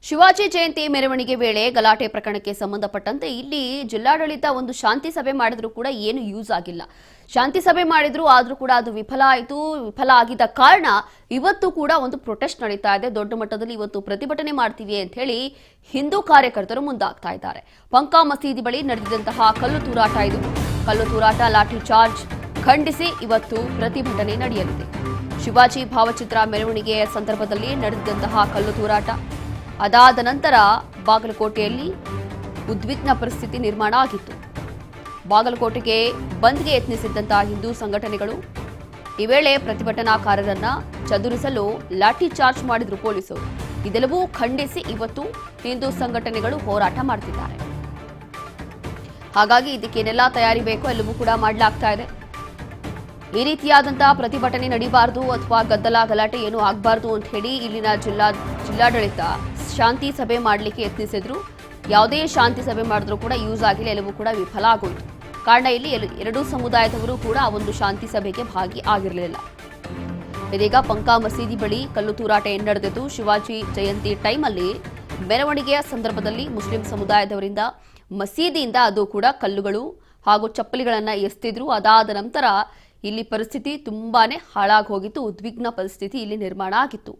ಶಿವಾಜಿ ಜಯಂತಿ ಮೆರವಣಿಗೆ ವೇಳೆ ಗಲಾಟೆ ಪ್ರಕರಣಕ್ಕೆ ಸಂಬಂಧಪಟ್ಟಂತೆ ಇಲ್ಲಿ ಜಿಲ್ಲಾಡಳಿತ ಒಂದು ಶಾಂತಿ ಸಭೆ ಮಾಡಿದ್ರು ಕೂಡ ಏನು ಯೂಸ್ ಆಗಿಲ್ಲ. ಶಾಂತಿ ಸಭೆ ಮಾಡಿದ್ರು ಆದ್ರೂ ಕೂಡ ಅದು ವಿಫಲ ಆಯಿತು. ವಿಫಲ ಆಗಿದ್ದ ಕಾರಣ ಇವತ್ತು ಕೂಡ ಒಂದು ಪ್ರೊಟೆಸ್ಟ್ ನಡೀತಾ ಇದೆ. ದೊಡ್ಡ ಮಟ್ಟದಲ್ಲಿ ಇವತ್ತು ಪ್ರತಿಭಟನೆ ಮಾಡ್ತೀವಿ ಅಂತ ಹೇಳಿ ಹಿಂದೂ ಕಾರ್ಯಕರ್ತರು ಮುಂದಾಗ್ತಾ ಇದ್ದಾರೆ. ಪಂಕಾ ಮಸೀದಿ ಬಳಿ ನಡೆದಿದ್ದಂತಹ ಕಲ್ಲು ತೂರಾಟ ಇದು. ಕಲ್ಲು ತೂರಾಟ, ಲಾಠಿ ಚಾರ್ಜ್ ಖಂಡಿಸಿ ಇವತ್ತು ಪ್ರತಿಭಟನೆ ನಡೆಯಲಿದೆ. ಶಿವಾಜಿ ಭಾವಚಿತ್ರ ಮೆರವಣಿಗೆಯ ಸಂದರ್ಭದಲ್ಲಿ ನಡೆದಿದ್ದಂತಹ ಕಲ್ಲು ತೂರಾಟ ಅದಾದ ನಂತರ ಬಾಗಲಕೋಟೆಯಲ್ಲಿ ಉದ್ವಿಗ್ನ ಪರಿಸ್ಥಿತಿ ನಿರ್ಮಾಣ ಆಗಿತ್ತು. ಬಾಗಲಕೋಟೆಗೆ ಬಂದ್ಗೆ ಯತ್ನಿಸಿದ್ದಂತಹ ಹಿಂದೂ ಸಂಘಟನೆಗಳು ಈ ವೇಳೆ ಪ್ರತಿಭಟನಾಕಾರರನ್ನ ಚದುರಿಸಲು ಲಾಠಿ ಚಾರ್ಜ್ ಮಾಡಿದ್ರು ಪೊಲೀಸರು. ಇದೆಲ್ಲವೂ ಖಂಡಿಸಿ ಇವತ್ತು ಹಿಂದೂ ಸಂಘಟನೆಗಳು ಹೋರಾಟ ಮಾಡ್ತಿದ್ದಾರೆ. ಹಾಗಾಗಿ ಇದಕ್ಕೇನೆಲ್ಲ ತಯಾರಿ ಬೇಕೋ ಎಲ್ಲವೂ ಕೂಡ ಮಾಡಲಾಗ್ತಾ ಇದೆ. ಈ ರೀತಿಯಾದಂತಹ ಪ್ರತಿಭಟನೆ ನಡೀಬಾರದು ಅಥವಾ ಗದ್ದಲ ಗಲಾಟೆ ಏನು ಆಗಬಾರ್ದು ಅಂತ ಹೇಳಿ ಇಲ್ಲಿನ ಜಿಲ್ಲಾಡಳಿತ ಶಾಂತಿ ಸಭೆ ಮಾಡಲಿಕ್ಕೆ ಯತ್ನಿಸಿದ್ರು. ಯಾವುದೇ ಶಾಂತಿ ಸಭೆ ಮಾಡಿದ್ರು ಕೂಡ ಯೂಸ್ ಆಗಿಲ್ಲ, ಎಲ್ಲವೂ ಕೂಡ ವಿಫಲ ಆಗೋಯ್ತು. ಕಾರಣ ಇಲ್ಲಿ ಎರಡೂ ಸಮುದಾಯದವರು ಕೂಡ ಆ ಒಂದು ಶಾಂತಿ ಸಭೆಗೆ ಭಾಗಿ ಆಗಿರಲಿಲ್ಲ. ಇದೀಗ ಪಂಕಾ ಮಸೀದಿ ಬಳಿ ಕಲ್ಲು ತೂರಾಟ ಏನು ನಡೆದಿದ್ದು, ಶಿವಾಜಿ ಜಯಂತಿ ಟೈಮಲ್ಲಿ ಮೆರವಣಿಗೆಯ ಸಂದರ್ಭದಲ್ಲಿ ಮುಸ್ಲಿಂ ಸಮುದಾಯದವರಿಂದ ಮಸೀದಿಯಿಂದ ಅದು ಕೂಡ ಕಲ್ಲುಗಳು ಹಾಗೂ ಚಪ್ಪಲಿಗಳನ್ನ ಎಸ್ತಿದ್ರು. ಅದಾದ ನಂತರ ಇಲ್ಲಿ ಪರಿಸ್ಥಿತಿ ತುಂಬಾನೇ ಹಾಳಾಗಿ ಹೋಗಿತ್ತು. ಉದ್ವಿಗ್ನ ಪರಿಸ್ಥಿತಿ ಇಲ್ಲಿ ನಿರ್ಮಾಣ ಆಗಿತ್ತು.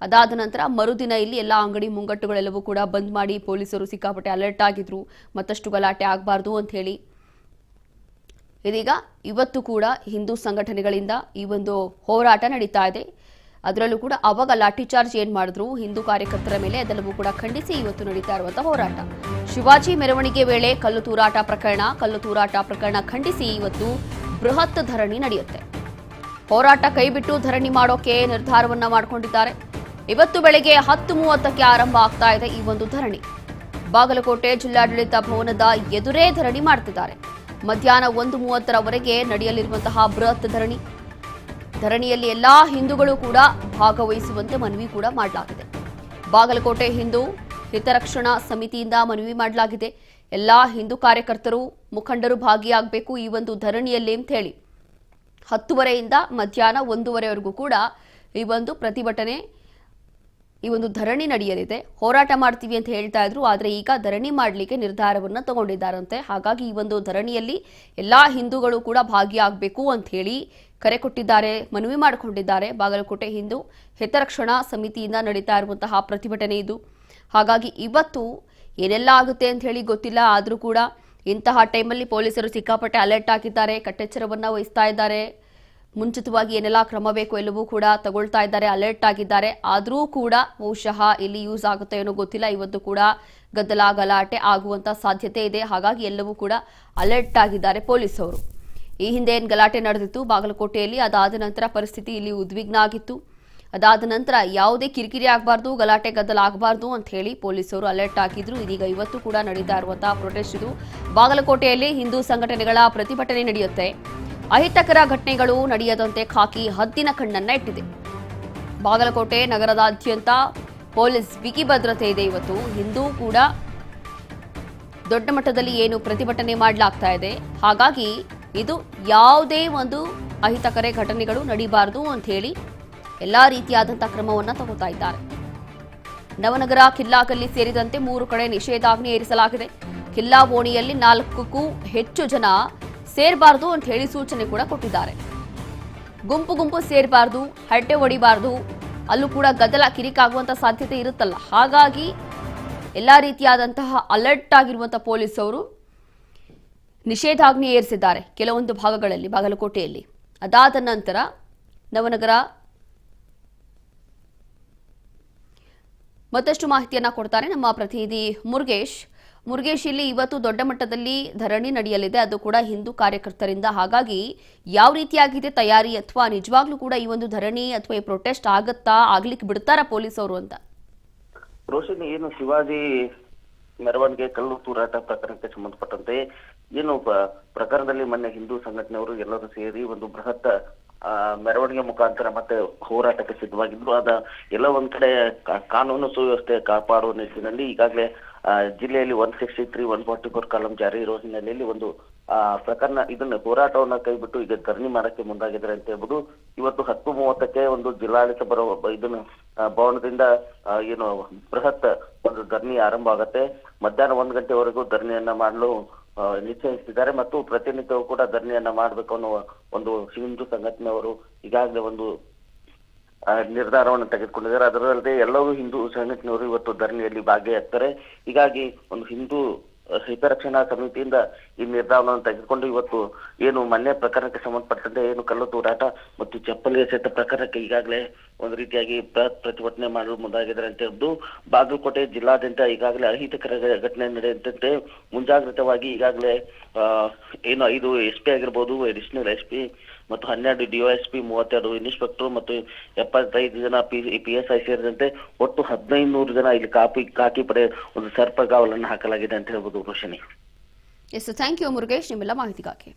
ಅದಾದ ನಂತರ ಮರುದಿನ ಇಲ್ಲಿ ಎಲ್ಲ ಅಂಗಡಿ ಮುಂಗಟ್ಟುಗಳೆಲ್ಲವೂ ಕೂಡ ಬಂದ್ ಮಾಡಿ ಪೊಲೀಸರು ಸಿಕ್ಕಾಪಟ್ಟೆ ಅಲರ್ಟ್ ಆಗಿದ್ರು, ಮತ್ತಷ್ಟು ಗಲಾಟೆ ಆಗಬಾರ್ದು ಅಂತ ಹೇಳಿ. ಇದೀಗ ಇವತ್ತು ಕೂಡ ಹಿಂದೂ ಸಂಘಟನೆಗಳಿಂದ ಈ ಒಂದು ಹೋರಾಟ ನಡೀತಾ ಇದೆ. ಅದರಲ್ಲೂ ಕೂಡ ಅವಾಗ ಲಾಠಿ ಚಾರ್ಜ್ ಏನ್ ಮಾಡಿದ್ರು ಹಿಂದೂ ಕಾರ್ಯಕರ್ತರ ಮೇಲೆ, ಅದೆಲ್ಲವೂ ಕೂಡ ಖಂಡಿಸಿ ಇವತ್ತು ನಡೀತಾ ಇರುವಂತಹ ಹೋರಾಟ. ಶಿವಾಜಿ ಮೆರವಣಿಗೆ ವೇಳೆ ಕಲ್ಲು ತೂರಾಟ ಪ್ರಕರಣ ಖಂಡಿಸಿ ಇವತ್ತು ಬೃಹತ್ ಧರಣಿ ನಡೆಯುತ್ತೆ. ಹೋರಾಟ ಕೈಬಿಟ್ಟು ಧರಣಿ ಮಾಡೋಕೆ ನಿರ್ಧಾರವನ್ನ ಮಾಡಿಕೊಂಡಿದ್ದಾರೆ. ಇವತ್ತು ಬೆಳಗ್ಗೆ 10:30ಕ್ಕೆ ಆರಂಭ ಆಗ್ತಾ ಇದೆ ಈ ಒಂದು ಧರಣಿ. ಬಾಗಲಕೋಟೆ ಜಿಲ್ಲಾಡಳಿತ ಭವನದ ಎದುರೇ ಧರಣಿ ಮಾಡ್ತಿದ್ದಾರೆ. ಮಧ್ಯಾಹ್ನ 1:30ರವರೆಗೆ ನಡೆಯಲಿರುವಂತಹ ಬೃಹತ್ ಧರಣಿಯಲ್ಲಿ ಎಲ್ಲಾ ಹಿಂದೂಗಳು ಕೂಡ ಭಾಗವಹಿಸುವಂತೆ ಮನವಿ ಕೂಡ ಮಾಡಲಾಗಿದೆ. ಬಾಗಲಕೋಟೆ ಹಿಂದೂ ಹಿತರಕ್ಷಣಾ ಸಮಿತಿಯಿಂದ ಮನವಿ ಮಾಡಲಾಗಿದೆ. ಎಲ್ಲಾ ಹಿಂದೂ ಕಾರ್ಯಕರ್ತರು ಮುಖಂಡರು ಭಾಗಿಯಾಗಬೇಕು ಈ ಒಂದು ಧರಣಿಯಲ್ಲಿ ಅಂತ ಹೇಳಿ 10:30ಯಿಂದ ಮಧ್ಯಾಹ್ನ 1:00ವರೆಗೂ ಕೂಡ ಈ ಒಂದು ಪ್ರತಿಭಟನೆ, ಈ ಒಂದು ಧರಣಿ ನಡೆಯಲಿದೆ. ಹೋರಾಟ ಮಾಡ್ತೀವಿ ಅಂತ ಹೇಳ್ತಾ ಇದ್ರು, ಆದರೆ ಈಗ ಧರಣಿ ಮಾಡಲಿಕ್ಕೆ ನಿರ್ಧಾರವನ್ನ ತಗೊಂಡಿದ್ದಾರಂತೆ. ಹಾಗಾಗಿ ಈ ಒಂದು ಧರಣಿಯಲ್ಲಿ ಎಲ್ಲಾ ಹಿಂದೂಗಳು ಕೂಡ ಭಾಗಿಯಾಗಬೇಕು ಅಂತ ಹೇಳಿ ಕರೆ ಕೊಟ್ಟಿದ್ದಾರೆ, ಮನವಿ ಮಾಡಿಕೊಂಡಿದ್ದಾರೆ. ಬಾಗಲಕೋಟೆ ಹಿಂದೂ ಹಿತರಕ್ಷಣಾ ಸಮಿತಿಯಿಂದ ನಡೀತಾ ಇರುವಂತಹ ಪ್ರತಿಭಟನೆ ಇದು. ಹಾಗಾಗಿ ಇವತ್ತು ಏನೆಲ್ಲ ಆಗುತ್ತೆ ಅಂತ ಹೇಳಿ ಗೊತ್ತಿಲ್ಲ. ಆದರೂ ಕೂಡ ಇಂತಹ ಟೈಮಲ್ಲಿ ಪೊಲೀಸರು ಸಿಕ್ಕಾಪಟ್ಟೆ ಅಲರ್ಟ್ ಆಗಿದ್ದಾರೆ, ಕಟ್ಟೆಚ್ಚರವನ್ನ ವಹಿಸ್ತಾ ಇದ್ದಾರೆ. ಮುಂಚಿತವಾಗಿ ಏನೆಲ್ಲ ಕ್ರಮ ಬೇಕು ಎಲ್ಲವೂ ಕೂಡ ತಗೊಳ್ತಾ ಇದ್ದಾರೆ, ಅಲರ್ಟ್ ಆಗಿದ್ದಾರೆ. ಆದರೂ ಕೂಡ ಬಹುಶಃ ಇಲ್ಲಿ ಯೂಸ್ ಆಗುತ್ತೆ ಏನೋ ಗೊತ್ತಿಲ್ಲ. ಇವತ್ತು ಕೂಡ ಗದ್ದಲ ಗಲಾಟೆ ಆಗುವಂತ ಸಾಧ್ಯತೆ ಇದೆ. ಹಾಗಾಗಿ ಎಲ್ಲವೂ ಕೂಡ ಅಲರ್ಟ್ ಆಗಿದ್ದಾರೆ ಪೊಲೀಸರು. ಈ ಹಿಂದೆ ಏನು ಗಲಾಟೆ ನಡೆದಿತ್ತು ಬಾಗಲಕೋಟೆಯಲ್ಲಿ, ಅದಾದ ನಂತರ ಪರಿಸ್ಥಿತಿ ಇಲ್ಲಿ ಉದ್ವಿಗ್ನ ಆಗಿತ್ತು. ಅದಾದ ನಂತರ ಯಾವುದೇ ಕಿರಿಕಿರಿ ಆಗಬಾರ್ದು, ಗಲಾಟೆ ಗದ್ದಲ ಆಗಬಾರ್ದು ಅಂತ ಹೇಳಿ ಪೊಲೀಸರು ಅಲರ್ಟ್ ಆಗಿದ್ರು. ಇದೀಗ ಇವತ್ತು ಕೂಡ ನಡೀತಾ ಇರುವಂತಹ ಪ್ರೊಟೆಸ್ಟ್ ಇದು. ಬಾಗಲಕೋಟೆಯಲ್ಲಿ ಹಿಂದೂ ಸಂಘಟನೆಗಳ ಪ್ರತಿಭಟನೆ ನಡೆಯುತ್ತೆ. ಅಹಿತಕರ ಘಟನೆಗಳು ನಡೆಯದಂತೆ ಖಾಕಿ ಹದ್ದಿನ ಕಣ್ಣನ್ನ ಇಟ್ಟಿದೆ. ಬಾಗಲಕೋಟೆ ನಗರದಾದ್ಯಂತ ಪೊಲೀಸ್ ಬಿಗಿ ಭದ್ರತೆ ಇದೆ. ಇವತ್ತು ಹಿಂದೂ ಕೂಡ ದೊಡ್ಡ ಮಟ್ಟದಲ್ಲಿ ಏನು ಪ್ರತಿಭಟನೆ ಮಾಡಲಾಗ್ತಾ ಇದೆ. ಹಾಗಾಗಿ ಇದು ಯಾವುದೇ ಒಂದು ಅಹಿತಕರ ಘಟನೆಗಳು ನಡೀಬಾರದು ಅಂತ ಹೇಳಿ ಎಲ್ಲಾ ರೀತಿಯಾದಂತಹ ಕ್ರಮವನ್ನ ತಗೋತಾ ಇದ್ದಾರೆ. ನವನಗರ, ಕಿಲ್ಲಾಗಲ್ಲಿ ಸೇರಿದಂತೆ 3 ಕಡೆ ನಿಷೇಧಾಜ್ಞೆ ಏರಿಸಲಾಗಿದೆ. ಕಿಲ್ಲಾ ಓಣಿಯಲ್ಲಿ 4ಕ್ಕೂ ಹೆಚ್ಚು ಜನ ಸೇರಬಾರದು ಅಂತ ಹೇಳಿ ಸೂಚನೆ ಕೂಡ ಕೊಟ್ಟಿದ್ದಾರೆ. ಗುಂಪು ಸೇರಬಾರದು, ಹರಟೆ ಹೊಡಿಬಾರದು, ಅಲ್ಲೂ ಕೂಡ ಗದ್ದಲ ಕಿರಿಕಾಗುವಂತ ಸಾಧ್ಯತೆ ಇರುತ್ತಲ್ಲ. ಹಾಗಾಗಿ ಎಲ್ಲಾ ರೀತಿಯಾದಂತಹ ಅಲರ್ಟ್ ಆಗಿರುವಂತಹ ಪೊಲೀಸರು ನಿಷೇಧಾಜ್ಞೆ ಏರಿಸಿದ್ದಾರೆ ಕೆಲವೊಂದು ಭಾಗಗಳಲ್ಲಿ ಬಾಗಲಕೋಟೆಯಲ್ಲಿ. ಅದಾದ ನಂತರ ನವನಗರ ಮತ್ತಷ್ಟು ಮಾಹಿತಿಯನ್ನ ಕೊಡ್ತಾರೆ ನಮ್ಮ ಪ್ರತಿನಿಧಿ ಮುರುಗೇಶ್. ಇಲ್ಲಿ ಇವತ್ತು ದೊಡ್ಡ ಮಟ್ಟದಲ್ಲಿ ಧರಣಿ ನಡೆಯಲಿದೆ, ಅದು ಕೂಡ ಹಿಂದೂ ಕಾರ್ಯಕರ್ತರಿಂದ. ಹಾಗಾಗಿ ಯಾವ ರೀತಿಯಾಗಿದೆ ತಯಾರಿ, ಅಥವಾ ನಿಜವಾಗ್ಲೂ ಕೂಡ ಈ ಒಂದು ಧರಣಿ ಅಥವಾ ಈ ಪ್ರೊಟೆಸ್ಟ್ ಆಗ್ಲಿಕ್ಕೆ ಬಿಡ್ತಾರಾ ಪೊಲೀಸರು ಅಂತ? ರೋಷಿನಿ, ಏನು ಶಿವಾಜಿ ಮೆರವಣಿಗೆ ಕಲ್ಲು ತೂರಾಟ ಪ್ರಕರಣಕ್ಕೆ ಸಂಬಂಧಪಟ್ಟಂತೆ ಏನು ಪ್ರಕರಣದಲ್ಲಿ ಮೊನ್ನೆ ಹಿಂದೂ ಸಂಘಟನೆಯವರು ಎಲ್ಲರೂ ಸೇರಿ ಒಂದು ಬೃಹತ್ ಮೆರವಣಿಗೆ ಮುಖಾಂತರ ಮತ್ತೆ ಹೋರಾಟಕ್ಕೆ ಸಿದ್ಧವಾಗಿದ್ರು. ಅದ ಎಲ್ಲ ಒಂದ್ ಕಡೆ ಕಾನೂನು ಸುವ್ಯವಸ್ಥೆ ಕಾಪಾಡುವ ನಿಟ್ಟಿನಲ್ಲಿ ಈಗಾಗಲೇ ಜಿಲ್ಲೆಯಲ್ಲಿ 163, 144 ಕಾಲಂ ಜಾರಿ ಇರುವ ಹಿನ್ನೆಲೆಯಲ್ಲಿ ಒಂದು ಪ್ರಕರಣ ಇದನ್ನ ಹೋರಾಟವನ್ನ ಕೈಬಿಟ್ಟು ಈಗ ಧರಣಿ ಮಾಡಕ್ಕೆ ಮುಂದಾಗಿದ್ದಾರೆ ಅಂತ ಹೇಳ್ಬೋದು. ಇವತ್ತು 10:30ಕ್ಕೆ ಒಂದು ಜಿಲ್ಲಾಡಳಿತ ಇದನ್ನ ಭವನದಿಂದ ಏನು ಬೃಹತ್ ಒಂದು ಧರಣಿ ಆರಂಭ ಆಗುತ್ತೆ. ಮಧ್ಯಾಹ್ನ 1 ಗಂಟೆವರೆಗೂ ಧರಣಿಯನ್ನ ಮಾಡಲು ನಿಶ್ಚಯಿಸಿದ್ದಾರೆ ಮತ್ತು ಪ್ರತಿನಿತ್ಯವೂ ಕೂಡ ಧರಣಿಯನ್ನ ಮಾಡಬೇಕು ಅನ್ನುವ ಒಂದು ಹಿಂದೂ ಸಂಘಟನೆಯವರು ಈಗಾಗಲೇ ಒಂದು ನಿರ್ಧಾರವನ್ನು ತೆಗೆದುಕೊಂಡಿದ್ದಾರೆ. ಅದರಲ್ಲದೆ ಎಲ್ಲರೂ ಹಿಂದೂ ಸಂಘಟನೆಯವರು ಇವತ್ತು ಧರಣಿಯಲ್ಲಿ ಭಾಗಿಯಾಗ್ತಾರೆ. ಹೀಗಾಗಿ ಒಂದು ಹಿಂದೂ ಹಿತರಕ್ಷಣಾ ಸಮಿತಿಯಿಂದ ಈ ನಿರ್ಧಾರವನ್ನು ತೆಗೆದುಕೊಂಡು ಇವತ್ತು ಏನು ಮೊನ್ನೆ ಪ್ರಕರಣಕ್ಕೆ ಸಂಬಂಧಪಟ್ಟಂತೆ ಏನು ಕಲ್ಲು ತೂರಾಟ ಮತ್ತು ಚಪ್ಪಲಿ ಎಸೆತ ಪ್ರಕರಣಕ್ಕೆ ಈಗಾಗಲೇ ಒಂದು ರೀತಿಯಾಗಿ ಪ್ರತಿಭಟನೆ ಮಾಡಲು ಮುಂದಾಗಿದ್ದಾರೆ ಅಂತ ಹೇಳ್ದು ಬಾಗಲಕೋಟೆ ಜಿಲ್ಲಾದ್ಯಂತ ಈಗಾಗಲೇ ಅಹಿತಕರ ಘಟನೆ ನಡೆದಂತೆ ಮುಂಜಾಗ್ರತವಾಗಿ ಈಗಾಗಲೇ ಏನು 5 SP ಆಗಿರ್ಬೋದು, ಅಡಿಷನಲ್ SP ಮತ್ತು 12 DOSP, 32 ಇನ್ಸ್ಪೆಕ್ಟರ್ ಮತ್ತು 75 ಜನ PSI ಸೇರಿದಂತೆ ಒಟ್ಟು 1500 ಜನ ಇಲ್ಲಿ ಖಾಕಿ ಪಡೆ ಒಂದು ಸರ್ಪಗಾವಲನ್ನು ಹಾಕಲಾಗಿದೆ ಅಂತ ಹೇಳ್ಬೋದು Roshini. Yes, thank you Murugesh ನಿಮ್ಮೆಲ್ಲ ಮಾಹಿತಿಗಾಗಿ.